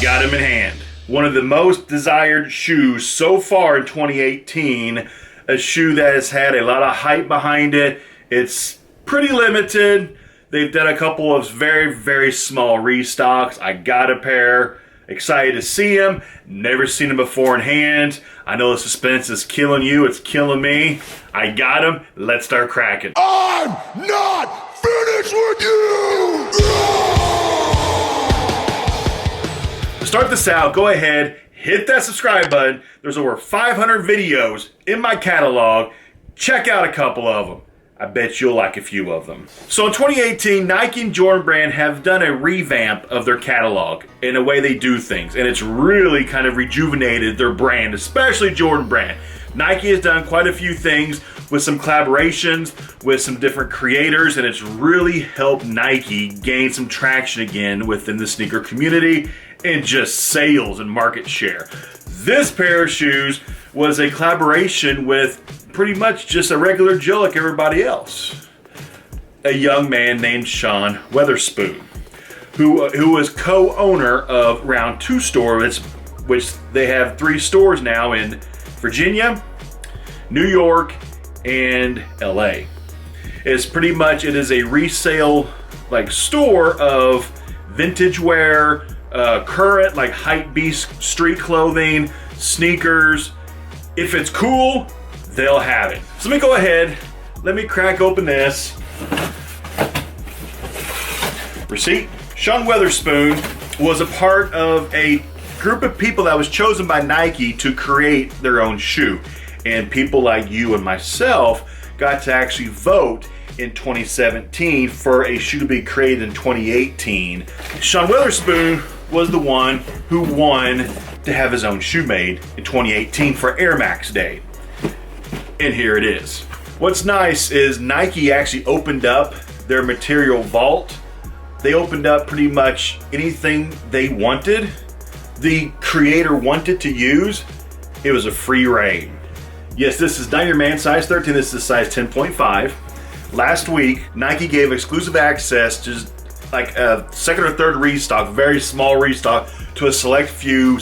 got him in hand. One of the most desired shoes so far in 2018. A shoe that has had a lot of hype behind it. It's pretty limited. They've done a couple of very, very small restocks. I got a pair. Excited to see them. Never seen them before in hand. I know the suspense is killing you. It's killing me. I got them. Let's start cracking. I'm not finished with you! To start this out, go ahead, hit that subscribe button. There's over 500 videos in my catalog. Check out a couple of them. I bet you'll like a few of them. So in 2018, Nike and Jordan Brand have done a revamp of their catalog in a way they do things. And it's really kind of rejuvenated their brand, especially Jordan Brand. Nike has done quite a few things with some collaborations with some different creators, and it's really helped Nike gain some traction again within the sneaker community and just sales and market share. This pair of shoes was a collaboration with pretty much just a regular Joe like everybody else. A young man named Sean Wotherspoon, who was co-owner of Round 2 store, which they have 3 stores now in Virginia, New York, and LA. It is a resale like store of vintage wear, current like hype beast street clothing, sneakers. If it's cool, they'll have it. So let me go ahead, let me crack open this receipt. Sean Wotherspoon was a part of a group of people that was chosen by Nike to create their own shoe. And people like you and myself got to actually vote in 2017 for a shoe to be created in 2018. Sean Wotherspoon was the one who won to have his own shoe made in 2018 for Air Max Day. And here it is. What's nice is Nike actually opened up their material vault. They opened up pretty much anything they wanted, the creator wanted to use. It was a free reign. Yes, this is not your man size 13, this is size 10.5. Last week, Nike gave exclusive access to like a second or third restock, very small restock, to a select few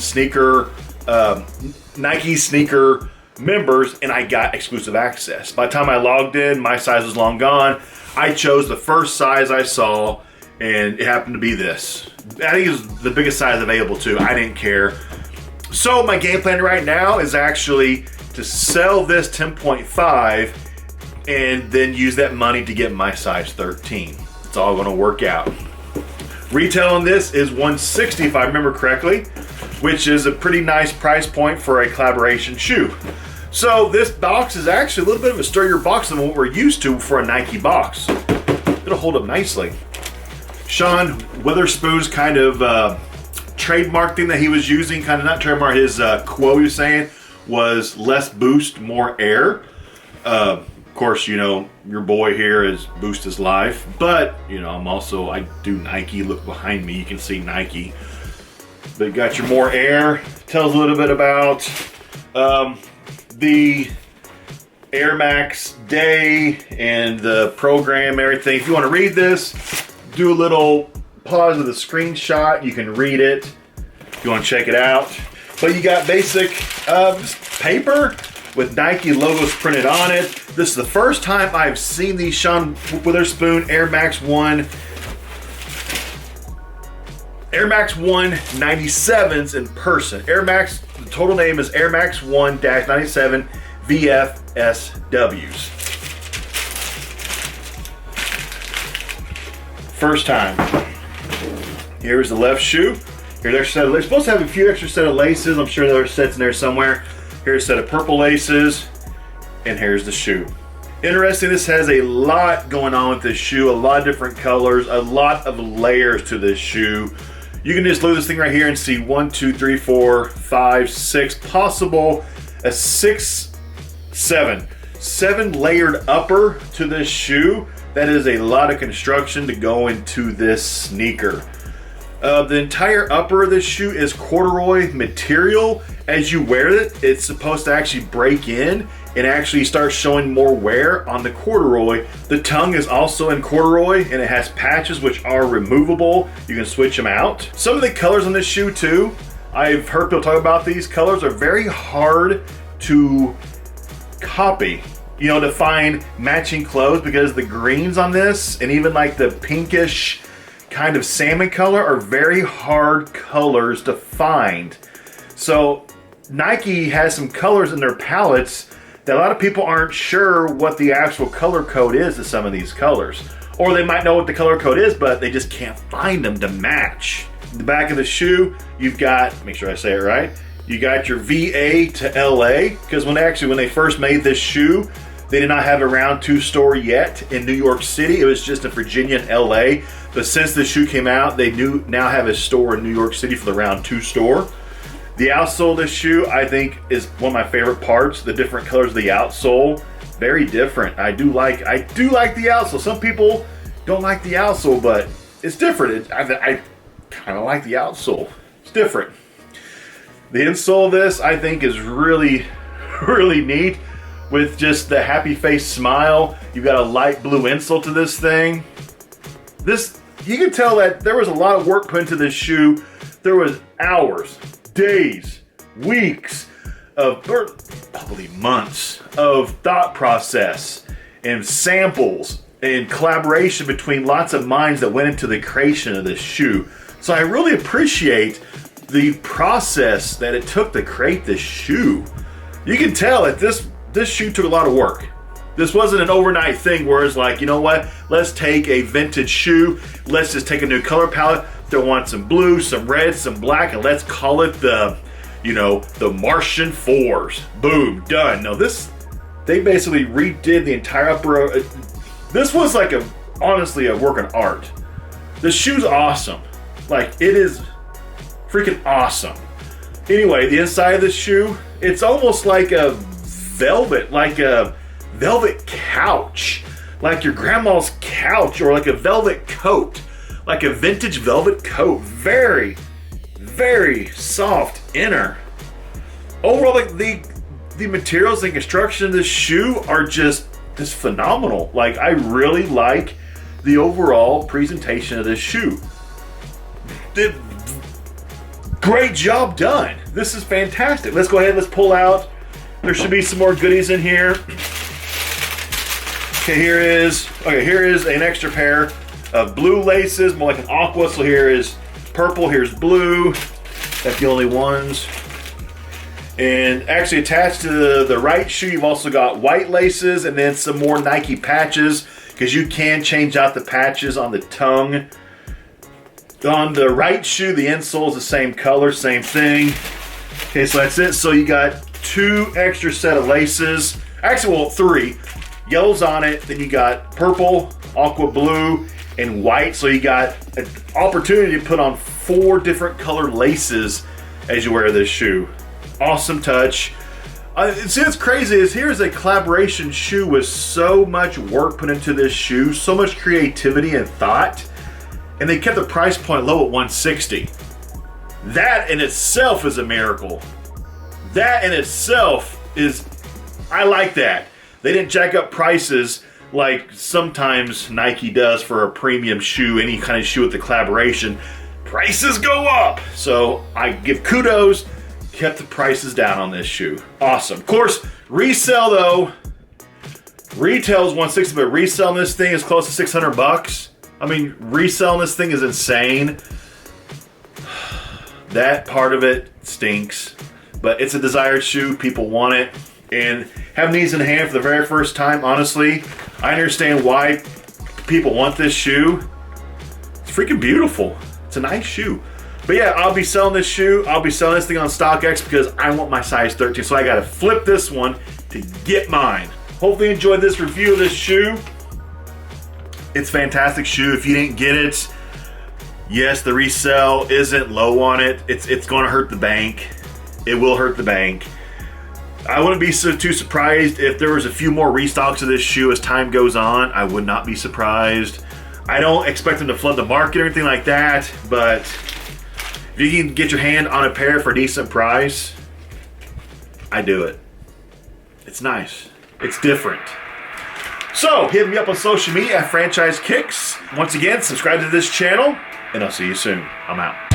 Nike sneaker members, and I got exclusive access. By the time I logged in, my size was long gone. I chose the first size I saw, and it happened to be this. I think it was the biggest size available too. I didn't care. So my game plan right now is actually to sell this 10.5 and then use that money to get my size 13. It's all gonna work out. Retail on this is $160 if I remember correctly, which is a pretty nice price point for a collaboration shoe. So this box is actually a little bit of a sturdier box than what we're used to for a Nike box. It'll hold up nicely. Sean Wotherspoon's kind of trademark thing that he was using, kind of not trademark, his quote he was saying was less boost, more air. Of course, you know, your boy here is Boost is Life, but you know, I do Nike. Look behind me, you can see Nike. But you got your more air. Tells a little bit about the Air Max Day and the program, everything. If you want to read this, do a little pause of the screenshot. You can read it if you want to check it out. But you got basic paper with Nike logos printed on it. This is the first time I've seen these Sean Wotherspoon Air Max 1 97s in person. Air Max, the total name is Air Max 1-97 VFSWs. First time. Here's the left shoe. Here's an extra set of laces. They're supposed to have a few extra set of laces. I'm sure there are sets in there somewhere. Here's a set of purple laces. And here's the shoe. Interesting, this has a lot going on with this shoe. A lot of different colors. A lot of layers to this shoe. You can just look at this thing right here and see 1, 2, 3, 4, 5, 6, possible a 7 layered upper to this shoe. That is a lot of construction to go into this sneaker. The entire upper of this shoe is corduroy material. As you wear it, it's supposed to actually break in and actually start showing more wear on the corduroy. The tongue is also in corduroy, and it has patches which are removable. You can switch them out. Some of the colors on this shoe too, I've heard people talk about these colors are very hard to copy. You know, to find matching clothes, because the greens on this and even like the pinkish kind of salmon color are very hard colors to find. So Nike has some colors in their palettes that a lot of people aren't sure what the actual color code is to some of these colors. Or they might know what the color code is, but they just can't find them to match. The back of the shoe, you've got, make sure I say it right, you got your VA to LA, because when they first made this shoe, they did not have a round 2 store yet in New York City. It was just in Virginia and LA. But since the shoe came out, they now have a store in New York City for the round 2 store. The outsole of this shoe, I think, is one of my favorite parts. The different colors of the outsole, very different. I do like the outsole. Some people don't like the outsole, but it's different. I kind of like the outsole. It's different. The insole of this, I think, is really, really neat. With just the happy face smile. You've got a light blue insole to this thing. This, you can tell that there was a lot of work put into this shoe. There was hours, days, weeks of, or probably months of thought process and samples and collaboration between lots of minds that went into the creation of this shoe. So I really appreciate the process that it took to create this shoe. You can tell that this shoe took a lot of work. This wasn't an overnight thing where it's like, you know what, let's take a vintage shoe, let's just take a new color palette, throw on some blue, some red, some black, and let's call it the Martian 4s. Boom, done. No, they basically redid the entire upper. This was like honestly a work of art. This shoe's awesome. Like, it is freaking awesome. Anyway, the inside of the shoe, it's almost like a velvet couch, like your grandma's couch, or like a velvet coat, like a vintage velvet coat. Very, very soft inner. Overall, like the materials and construction of this shoe are just phenomenal. Like, I really like the overall presentation of this shoe. Great job done. This is fantastic. Let's go ahead, let's pull out. There should be some more goodies in here. Okay, here is an extra pair of blue laces, more like an aqua. So here is purple, here's blue. That's the only ones. And actually attached to the right shoe, you've also got white laces and then some more Nike patches, because you can change out the patches on the tongue. On the right shoe, the insole is the same color, same thing. Okay, so that's it. So you got 2 extra set of laces. Actually, well, 3. Yellow's on it, then you got purple, aqua blue, and white. So you got an opportunity to put on 4 different colored laces as you wear this shoe. Awesome touch. See, what's crazy is here's a collaboration shoe with so much work put into this shoe, so much creativity and thought, and they kept the price point low at $160. That in itself is a miracle. That in itself is, I like that. They didn't jack up prices like sometimes Nike does for a premium shoe, any kind of shoe with the collaboration. Prices go up. So I give kudos, kept the prices down on this shoe. Awesome. Of course, resale though, retail is $160, but reselling this thing is close to $600. I mean, reselling this thing is insane. That part of it stinks, but it's a desired shoe. People want it, and having these in hand for the very first time, honestly, I understand why people want this shoe. It's freaking beautiful. It's a nice shoe. But yeah, I'll be selling this shoe. I'll be selling this thing on StockX because I want my size 13, so I gotta flip this one to get mine. Hopefully you enjoyed this review of this shoe. It's a fantastic shoe. If you didn't get it, yes, the resale isn't low on it. It's going to hurt the bank. It will hurt the bank. I wouldn't be too surprised if there was a few more restocks of this shoe as time goes on. I would not be surprised. I don't expect them to flood the market or anything like that, but if you can get your hand on a pair for a decent price, I do it. It's nice. It's different. So, hit me up on social media at Franchise Kicks. Once again, subscribe to this channel, and I'll see you soon. I'm out.